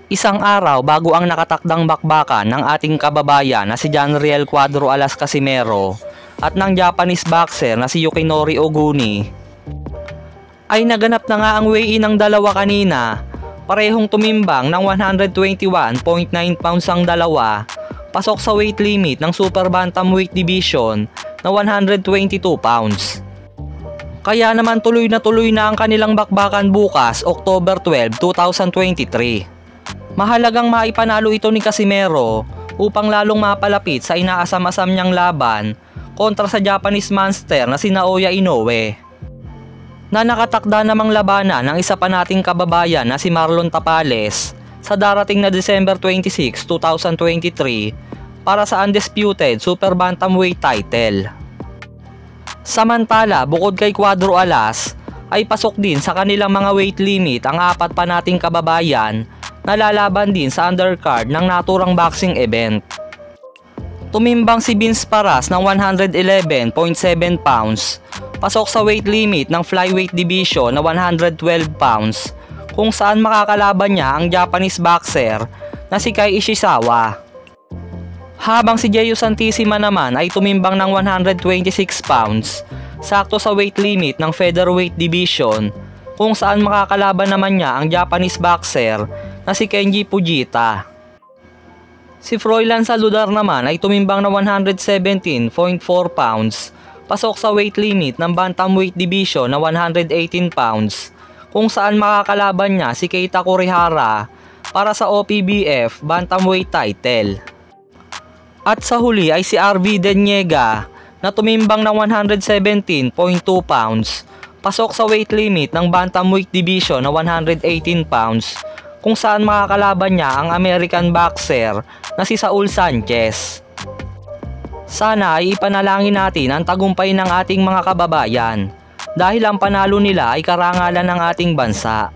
Isang araw bago ang nakatakdang bakbakan ng ating kababayan na si Janriel Cuadro Alas Casimero at ng Japanese boxer na si Yukinori Oguni, ay naganap na nga ang weigh-in ng dalawa kanina. Parehong tumimbang ng 121.9 pounds ang dalawa, pasok sa weight limit ng Super Bantamweight Division na 122 pounds. Kaya naman tuloy na ang kanilang bakbakan bukas, October 12, 2023. Mahalagang maipanalo ito ni Casimero upang lalong mapalapit sa inaasam-asam niyang laban kontra sa Japanese monster na si Naoya Inoue, na nakatakda namang labanan ng isa pa nating kababayan na si Marlon Tapales sa darating na December 26, 2023 para sa undisputed Super Bantamweight title. Samantala, bukod kay Cuadro Alas, ay pasok din sa kanilang mga weight limit ang apat pa nating kababayan na lalaban din sa undercard ng naturang boxing event. Tumimbang si Vince Paras ng 111.7 pounds, pasok sa weight limit ng flyweight division na 112 pounds, kung saan makakalaban niya ang Japanese boxer na si Kai Ishizawa. Habang si Jeyo Santissima naman ay tumimbang ng 126 pounds, sakto sa weight limit ng featherweight division, kung saan makakalaban naman niya ang Japanese boxer na si Kenji Fujita. Si Froilan Saludar naman ay tumimbang na 117.4 pounds, pasok sa weight limit ng Bantamweight Division na 118 pounds, kung saan makakalaban niya si Keita Kurihara para sa OPBF Bantamweight title. At sa huli ay si RV Deniega na tumimbang ng 117.2 pounds, pasok sa weight limit ng Bantamweight Division na 118 pounds, kung saan makakalaban niya ang American boxer na si Saul Sanchez. Sana ay ipanalangin natin ang tagumpay ng ating mga kababayan dahil ang panalo nila ay karangalan ng ating bansa.